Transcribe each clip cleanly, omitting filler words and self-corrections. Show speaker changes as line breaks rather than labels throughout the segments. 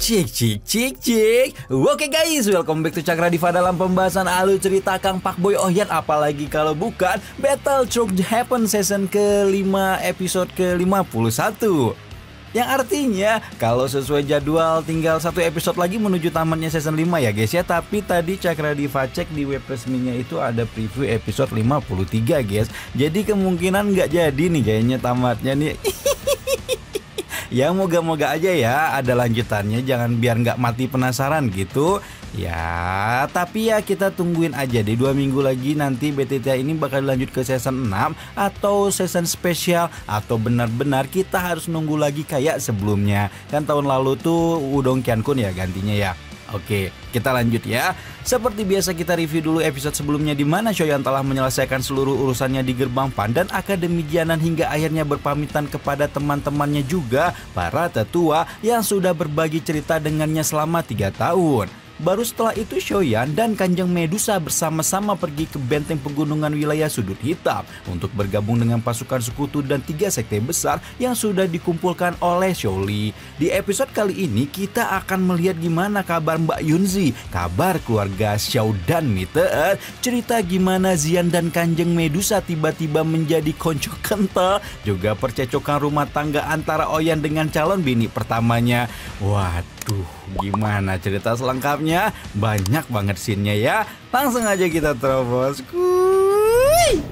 Cik cik cik cik. Oke guys, welcome back to Cakradivah dalam pembahasan alur cerita Kang Pak Boy Ohyan. Apalagi kalau bukan Battle Truck Happen season ke-5 episode ke-51. Yang artinya kalau sesuai jadwal tinggal satu episode lagi menuju tamatnya season 5 ya guys ya. Tapi tadi Cakradivah cek di web resminya itu ada preview episode 53 guys. Jadi kemungkinan nggak jadi nih kayaknya tamatnya nih. Ya moga-moga aja ya ada lanjutannya, jangan biar nggak mati penasaran gitu. Ya tapi ya kita tungguin aja deh 2 minggu lagi nanti BTTA ini bakal lanjut ke season 6 atau season spesial, atau benar-benar kita harus nunggu lagi kayak sebelumnya. Kan tahun lalu tuh Udong Kyankun ya gantinya ya. Oke, kita lanjut ya. Seperti biasa kita review dulu episode sebelumnya di mana Shoyan telah menyelesaikan seluruh urusannya di gerbang Pandan Akademi Jianan hingga akhirnya berpamitan kepada teman-temannya juga para tetua yang sudah berbagi cerita dengannya selama 3 tahun. Baru setelah itu Shoyan dan Kanjeng Medusa bersama-sama pergi ke benteng pegunungan wilayah Sudut Hitam untuk bergabung dengan pasukan sekutu dan 3 sekte besar yang sudah dikumpulkan oleh Xiaoli. Di episode kali ini kita akan melihat gimana kabar Mbak Yunzi, kabar keluarga Xiao dan Meteor, cerita gimana Xian dan Kanjeng Medusa tiba-tiba menjadi konco kental, juga percecokan rumah tangga antara Oyan dengan calon bini pertamanya. Waduh, gimana cerita selengkapnya? Banyak banget scene-nya ya. Langsung aja kita terobos. Kuy.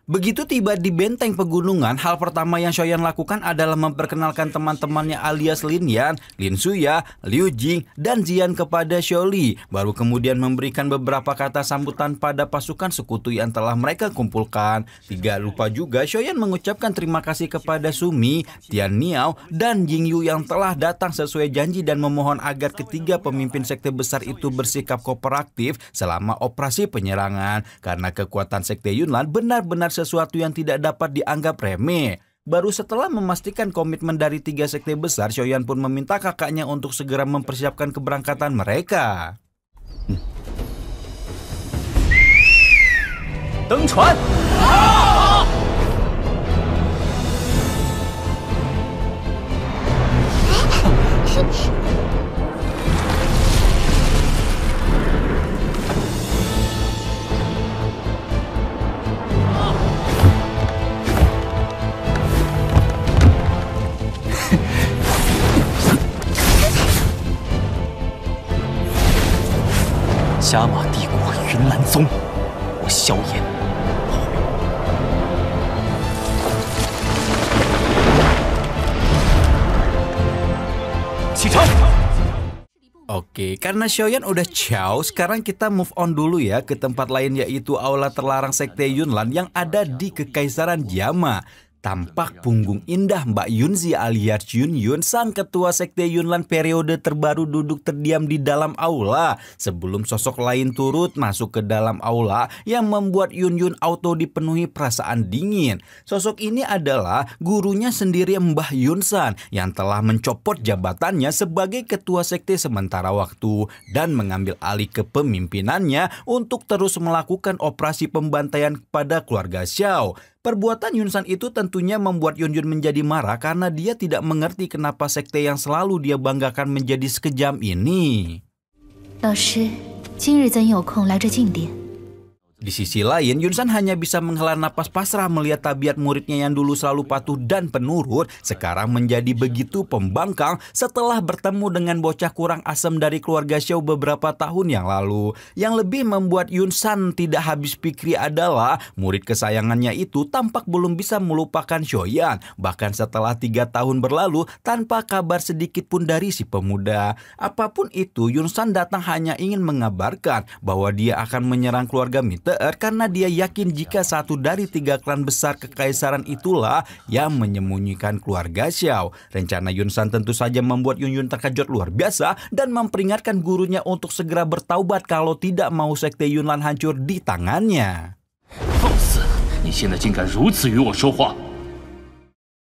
Begitu tiba di benteng pegunungan, hal pertama yang Shoyan lakukan adalah memperkenalkan teman-temannya alias Lin Yan, Lin Suya, Liu Jing, dan Xian kepada Xiaoli. Baru kemudian memberikan beberapa kata sambutan pada pasukan sekutu yang telah mereka kumpulkan. Tidak lupa juga Shoyan mengucapkan terima kasih kepada Sumi, Tian Niao, dan Jing Yu yang telah datang sesuai janji dan memohon agar ketiga pemimpin sekte besar itu bersikap kooperatif selama operasi penyerangan. Karena kekuatan sekte Yunlan benar-benar sesuatu yang tidak dapat dianggap remeh. Baru setelah memastikan komitmen dari 3 sekte besar, Shoyan pun meminta kakaknya untuk segera mempersiapkan keberangkatan mereka. Deng Chuan!
加玛帝国云岚宗，我萧炎启程。
Oke, karena Shoyan udah ciao, sekarang kita move on dulu ya ke tempat lain, yaitu aula terlarang sekte Yunlan yang ada di Kekaisaran Jama. Tampak punggung indah Mbak Yunzi alias Yun Yun, sang ketua sekte Yunlan periode terbaru duduk terdiam di dalam aula sebelum sosok lain turut masuk ke dalam aula yang membuat Yun Yun auto dipenuhi perasaan dingin. Sosok ini adalah gurunya sendiri Mbah Yunsan yang telah mencopot jabatannya sebagai ketua sekte sementara waktu dan mengambil alih kepemimpinannya untuk terus melakukan operasi pembantaian kepada keluarga Xiao. Perbuatan Yunsan itu tentunya membuat Yun Yun menjadi marah karena dia tidak mengerti kenapa sekte yang selalu dia banggakan menjadi sekejam ini.
老师，今日怎有空来这静殿？
Di sisi lain, Yunsan hanya bisa menghela napas pasrah melihat tabiat muridnya yang dulu selalu patuh dan penurut sekarang menjadi begitu pembangkang setelah bertemu dengan bocah kurang asem dari keluarga Xiao beberapa tahun yang lalu. Yang lebih membuat Yunsan tidak habis pikir adalah murid kesayangannya itu tampak belum bisa melupakan Shoyan, bahkan setelah 3 tahun berlalu tanpa kabar sedikit pun dari si pemuda. Apapun itu, Yunsan datang hanya ingin mengabarkan bahwa dia akan menyerang keluarga Meteor karena dia yakin jika satu dari 3 klan besar kekaisaran itulah yang menyembunyikan keluarga Xiao. Rencana Yunsan tentu saja membuat Yun Yun terkejut luar biasa dan memperingatkan gurunya untuk segera bertaubat kalau tidak mau sekte Yunlan hancur di tangannya.
放肆！你现在竟敢如此与我说话！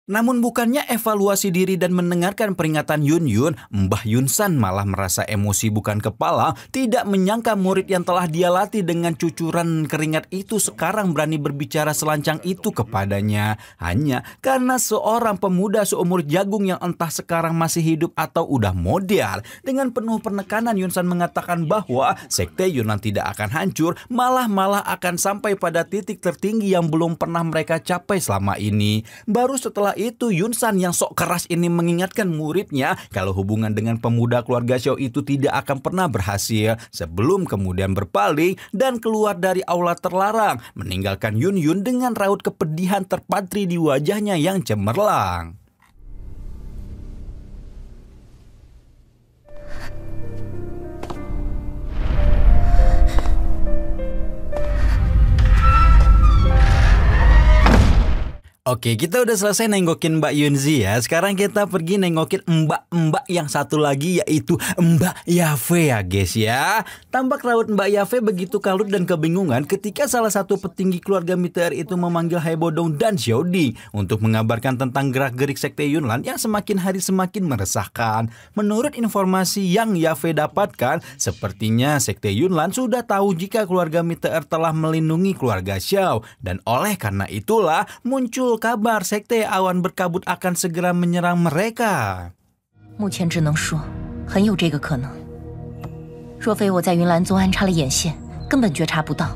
Namun bukannya evaluasi diri dan mendengarkan peringatan Yun Yun, Mbah Yunsan malah merasa emosi bukan kepala, tidak menyangka murid yang telah dia latih dengan cucuran keringat itu sekarang berani berbicara selancang itu kepadanya. Hanya karena seorang pemuda seumur jagung yang entah sekarang masih hidup atau udah modal. Dengan penuh penekanan Yunsan mengatakan bahwa sekte Yunan tidak akan hancur, malah akan sampai pada titik tertinggi yang belum pernah mereka capai selama ini. Baru setelah itu Yunsan yang sok keras ini mengingatkan muridnya kalau hubungan dengan pemuda keluarga Xiao itu tidak akan pernah berhasil, sebelum kemudian berpaling dan keluar dari aula terlarang, meninggalkan Yun Yun dengan raut kepedihan terpatri di wajahnya yang cemerlang. Oke, kita udah selesai nengokin Mbak Yunzi ya. Sekarang kita pergi nengokin mbak-mbak yang satu lagi, yaitu Mbak Yafe ya guys ya. Tampak raut Mbak Yafe begitu kalut dan kebingungan ketika salah satu petinggi keluarga Meteor itu memanggil Hai Bodong dan Xiaoding untuk mengabarkan tentang gerak-gerik sekte Yunlan yang semakin hari semakin meresahkan. Menurut informasi yang Yafe dapatkan, sepertinya sekte Yunlan sudah tahu jika keluarga Meteor telah melindungi keluarga Xiao, dan oleh karena itulah muncul kabar sekte awan berkabut akan segera menyerang mereka.
目前只能说很有这个可能。若非我在云岚宗安插了眼线，根本觉察不到。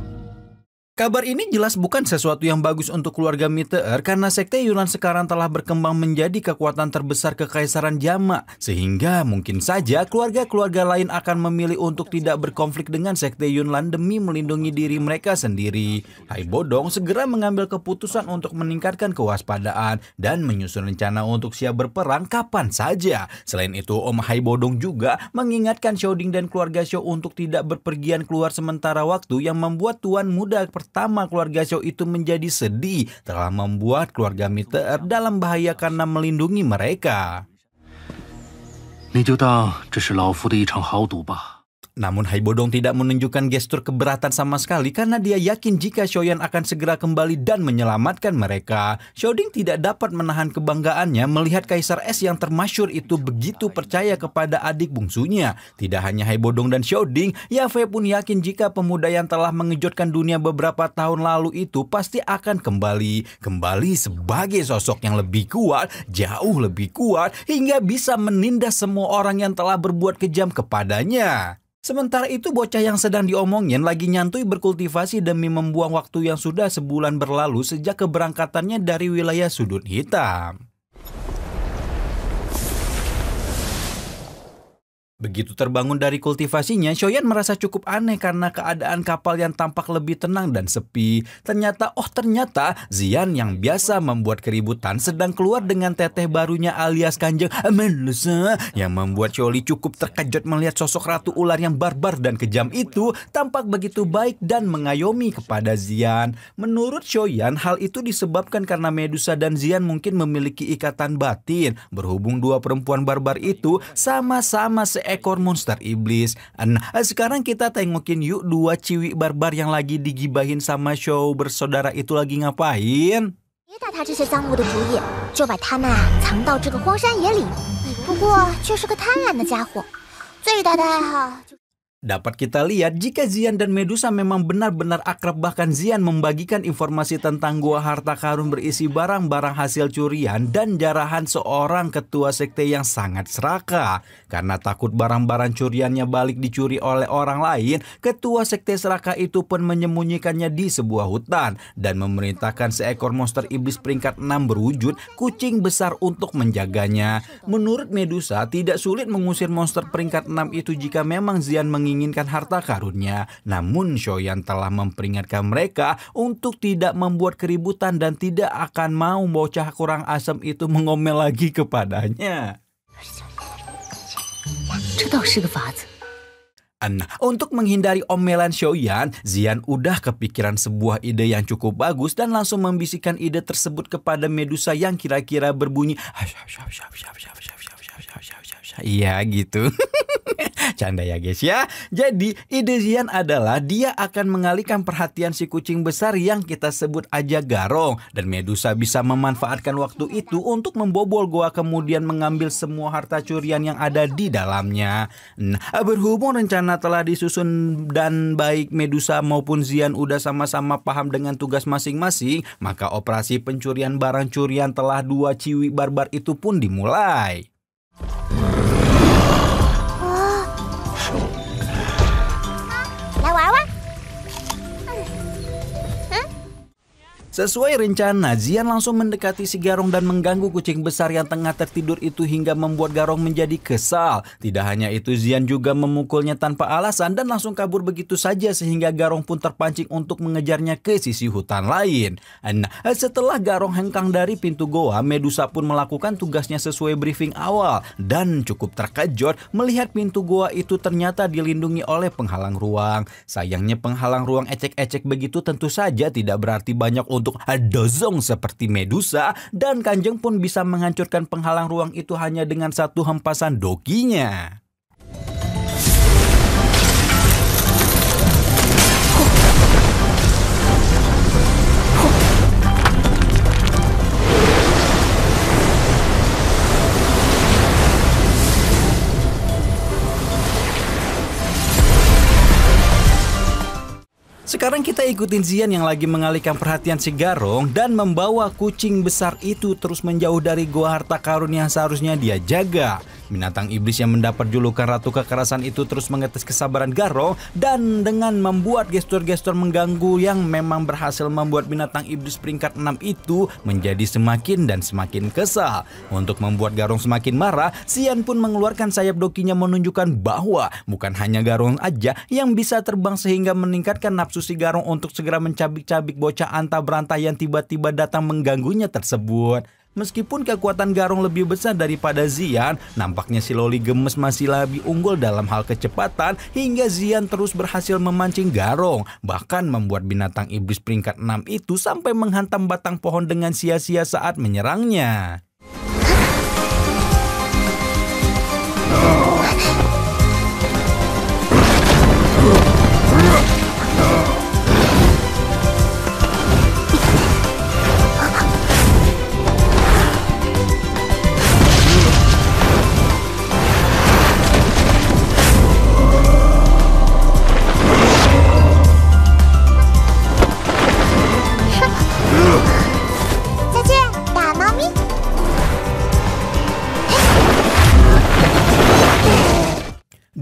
Kabar ini jelas bukan sesuatu yang bagus untuk keluarga Meteor karena sekte Yunan sekarang telah berkembang menjadi kekuatan terbesar kekaisaran Jamak, sehingga mungkin saja keluarga-keluarga lain akan memilih untuk tidak berkonflik dengan sekte Yunlan demi melindungi diri mereka sendiri. Hai Bodong segera mengambil keputusan untuk meningkatkan kewaspadaan dan menyusun rencana untuk siap berperang kapan saja. Selain itu, Om Hai Bodong juga mengingatkan Xiaoding dan keluarga Xiao untuk tidak berpergian keluar sementara waktu, yang membuat tuan muda pertama keluarga Xiao itu menjadi sedih, telah membuat keluarga Meteor dalam bahaya karena melindungi mereka.
你就当这是老夫的一场豪赌吧。
Namun Hai Bodong tidak menunjukkan gestur keberatan sama sekali karena dia yakin jika Xiaoyan akan segera kembali dan menyelamatkan mereka. Xiaoding tidak dapat menahan kebanggaannya melihat Kaisar Es yang termasyhur itu begitu percaya kepada adik bungsunya. Tidak hanya Hai Bodong dan Xiaoding, Yafe pun yakin jika pemuda yang telah mengejutkan dunia beberapa tahun lalu itu pasti akan kembali sebagai sosok yang lebih kuat, jauh lebih kuat, hingga bisa menindas semua orang yang telah berbuat kejam kepadanya. Sementara itu bocah yang sedang diomongin lagi nyantui berkultivasi demi membuang waktu yang sudah sebulan berlalu sejak keberangkatannya dari wilayah sudut hitam. Begitu terbangun dari kultivasinya, Xiaoyan merasa cukup aneh karena keadaan kapal yang tampak lebih tenang dan sepi. Ternyata Zian yang biasa membuat keributan sedang keluar dengan teteh barunya alias Kanjeng Amenlusa, yang membuat Xiaoli cukup terkejut melihat sosok ratu ular yang barbar dan kejam itu tampak begitu baik dan mengayomi kepada Zian. Menurut Xiaoyan, hal itu disebabkan karena Medusa dan Zian mungkin memiliki ikatan batin. Berhubung dua perempuan barbar itu sama-sama ekor monster iblis. Nah, sekarang kita tengokin yuk dua ciwi barbar yang lagi digibahin sama Xiao bersaudara itu lagi ngapain.
别打他这些赃物的主意，就把他们藏到这个荒山野里。不过却是个贪婪的家伙，最大的爱好就。
Dapat kita lihat jika Zian dan Medusa memang benar-benar akrab, bahkan Zian membagikan informasi tentang gua harta karun berisi barang-barang hasil curian dan jarahan seorang ketua sekte yang sangat serakah. Karena takut barang-barang curiannya balik dicuri oleh orang lain, ketua sekte serakah itu pun menyembunyikannya di sebuah hutan dan memerintahkan seekor monster iblis peringkat 6 berwujud kucing besar untuk menjaganya. Menurut Medusa, tidak sulit mengusir monster peringkat 6 itu jika memang Zian menginginkan harta karunnya. Namun Xiaoyan telah memperingatkan mereka untuk tidak membuat keributan dan tidak akan mau bocah kurang asam itu mengomel lagi kepadanya. Untuk menghindari omelan Xiaoyan, Zian udah kepikiran sebuah ide yang cukup bagus dan langsung membisikkan ide tersebut kepada Medusa yang kira-kira berbunyi iya gitu. Canda ya guys ya. Jadi ide Zian adalah dia akan mengalihkan perhatian si kucing besar yang kita sebut aja Garong. Dan Medusa bisa memanfaatkan waktu itu untuk membobol goa kemudian mengambil semua harta curian yang ada di dalamnya. Nah, berhubung rencana telah disusun dan baik Medusa maupun Zian udah sama-sama paham dengan tugas masing-masing, maka operasi pencurian barang curian telah dua ciwi barbar itu pun dimulai. Sesuai rencana, Zian langsung mendekati si Garong dan mengganggu kucing besar yang tengah tertidur itu hingga membuat Garong menjadi kesal. Tidak hanya itu, Zian juga memukulnya tanpa alasan dan langsung kabur begitu saja sehingga Garong pun terpancing untuk mengejarnya ke sisi hutan lain. Nah, setelah Garong hengkang dari pintu goa, Medusa pun melakukan tugasnya sesuai briefing awal dan cukup terkejut melihat pintu goa itu ternyata dilindungi oleh penghalang ruang. Sayangnya penghalang ruang ecek-ecek begitu tentu saja tidak berarti banyak untuk dozong seperti Medusa, dan Kanjeng pun bisa menghancurkan penghalang ruang itu hanya dengan satu hempasan dokinya. Sekarang kita ikutin Zian yang lagi mengalihkan perhatian si Garong dan membawa kucing besar itu terus menjauh dari goa harta karun yang seharusnya dia jaga. Binatang iblis yang mendapat julukan Ratu Kekerasan itu terus mengetes kesabaran Garong dan dengan membuat gestur-gestur mengganggu yang memang berhasil membuat binatang iblis peringkat 6 itu menjadi semakin dan semakin kesal. Untuk membuat Garong semakin marah, Zian pun mengeluarkan sayap dokinya menunjukkan bahwa bukan hanya Garong aja yang bisa terbang sehingga meningkatkan nafsu si Garong untuk segera mencabik-cabik bocah anta berantah yang tiba-tiba datang mengganggunya tersebut. Meskipun kekuatan Garong lebih besar daripada Zian, nampaknya si Loli gemes masih lebih unggul dalam hal kecepatan hingga Zian terus berhasil memancing Garong, bahkan membuat binatang iblis peringkat 6 itu sampai menghantam batang pohon dengan sia-sia saat menyerangnya.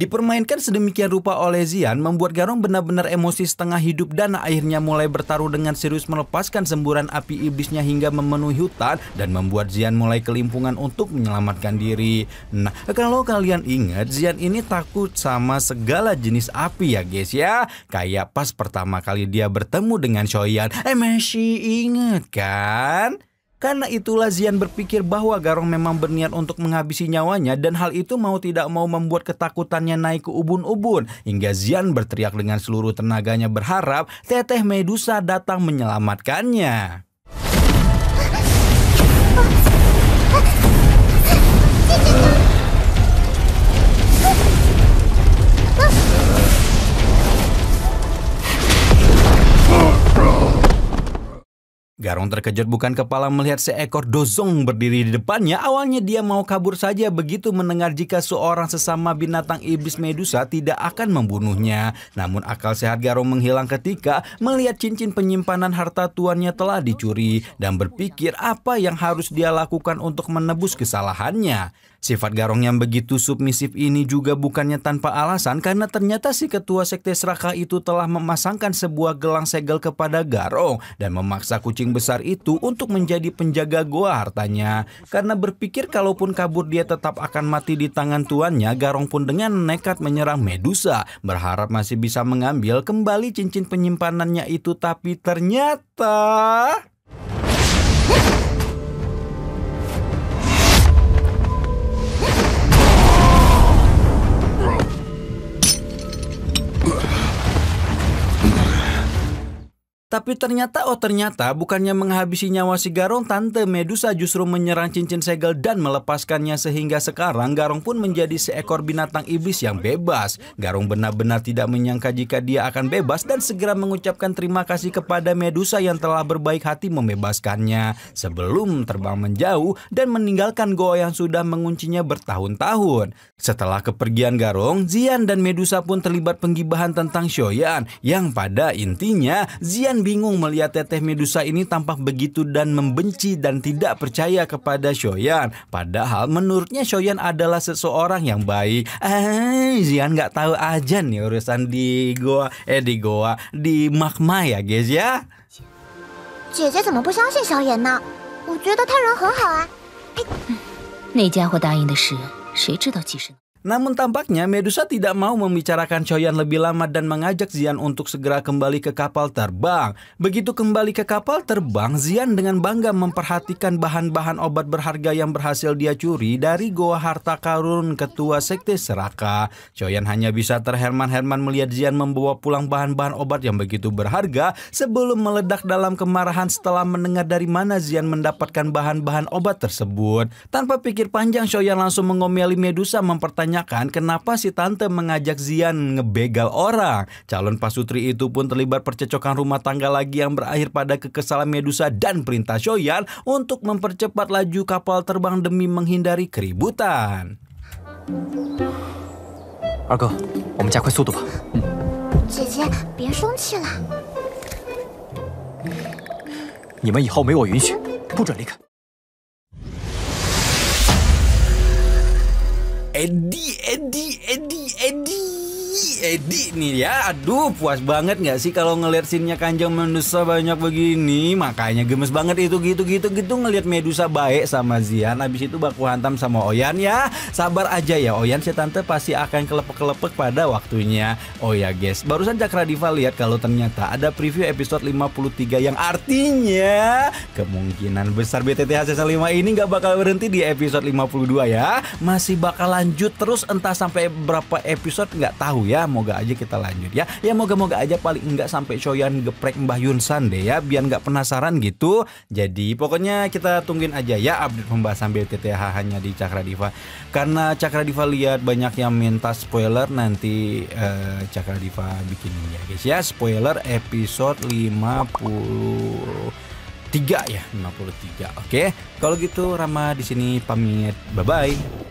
Dipermainkan sedemikian rupa oleh Zian membuat Garong benar-benar emosi setengah hidup dan akhirnya mulai bertaruh dengan serius melepaskan semburan api iblisnya hingga memenuhi hutan dan membuat Zian mulai kelimpungan untuk menyelamatkan diri. Nah, kalau kalian ingat, Zian ini takut sama segala jenis api ya guys ya. Kayak pas pertama kali dia bertemu dengan Shoyan. Masih inget kan? Karena itulah Zian berpikir bahwa Garong memang berniat untuk menghabisi nyawanya dan hal itu mau tidak mau membuat ketakutannya naik ke ubun-ubun hingga Zian berteriak dengan seluruh tenaganya berharap Teteh Medusa datang menyelamatkannya. Garong terkejut bukan kepala melihat seekor dozong berdiri di depannya. Awalnya dia mau kabur saja begitu mendengar jika seorang sesama binatang iblis Medusa tidak akan membunuhnya. Namun akal sehat Garong menghilang ketika melihat cincin penyimpanan harta tuannya telah dicuri dan berpikir apa yang harus dia lakukan untuk menebus kesalahannya. Sifat Garong yang begitu submisif ini juga bukannya tanpa alasan karena ternyata si ketua sekte serakah itu telah memasangkan sebuah gelang segel kepada Garong dan memaksa kucing besar itu untuk menjadi penjaga goa hartanya. Karena berpikir kalaupun kabur dia tetap akan mati di tangan tuannya, Garong pun dengan nekat menyerang Medusa, berharap masih bisa mengambil kembali cincin penyimpanannya itu, tapi ternyata Tapi ternyata bukannya menghabisi nyawa si Garong, Tante Medusa justru menyerang cincin segel dan melepaskannya sehingga sekarang Garong pun menjadi seekor binatang iblis yang bebas. Garong benar-benar tidak menyangka jika dia akan bebas dan segera mengucapkan terima kasih kepada Medusa yang telah berbaik hati membebaskannya sebelum terbang menjauh dan meninggalkan goa yang sudah menguncinya bertahun-tahun. Setelah kepergian Garong, Xian dan Medusa pun terlibat penggibahan tentang Shoyan yang pada intinya Xian bingung melihat teteh Medusa ini tampak begitu dan membenci dan tidak percaya kepada Shoyan. Padahal menurutnya Shoyan adalah seseorang yang baik. Xian nggak tahu aja nih urusan di magma ya guys ya.
姐姐怎么不相信萧炎呢？我觉得他人很好啊。
那家伙答应的事，谁知道几时呢？
Namun tampaknya Medusa tidak mau membicarakan Shoyan lebih lama dan mengajak Xian untuk segera kembali ke kapal terbang. Begitu kembali ke kapal terbang, Xian dengan bangga memperhatikan bahan-bahan obat berharga yang berhasil dia curi dari goa harta karun ketua sekte Seraka. Shoyan hanya bisa terherman-herman melihat Xian membawa pulang bahan-bahan obat yang begitu berharga sebelum meledak dalam kemarahan setelah mendengar dari mana Xian mendapatkan bahan-bahan obat tersebut. Tanpa pikir panjang, Shoyan langsung mengomeli Medusa mempertanyakan kenapa si tante mengajak Xian ngebegal orang. Calon pasutri itu pun terlibat percecokan rumah tangga lagi yang berakhir pada kekesalan Medusa dan perintah Shoyan untuk mempercepat laju kapal terbang demi menghindari keributan.
二哥，我们加快速度吧。
姐姐，别生气了。
你们以后没我允许，不准离开。
Edi nih ya, aduh puas banget nggak sih kalau ngeliat scene-nya Kanjeng Medusa banyak begini. Makanya gemes banget itu gitu ngeliat Medusa baik sama Xian, habis itu baku hantam sama Oyan ya. Sabar aja ya Oyan, si tante pasti akan kelepek-kelepek pada waktunya. Oh ya guys, barusan Cakradiva lihat kalau ternyata ada preview episode 53 yang artinya kemungkinan besar BTTH Season 5 ini nggak bakal berhenti di episode 52 ya. Masih bakal lanjut terus entah sampai berapa episode nggak tahu ya. Moga aja kita lanjut ya. Ya moga-moga aja paling enggak sampai Shoyan geprek Mbah Yunsan deh ya, biar nggak penasaran gitu. Jadi pokoknya kita tungguin aja ya update pembahasan BTTH hanya di Cakradiva. Karena Cakradiva lihat banyak yang minta spoiler, nanti Cakradiva bikin ya guys ya. Spoiler episode 53 ya, 53. Oke. Kalau gitu Rama di sini pamit. Bye bye.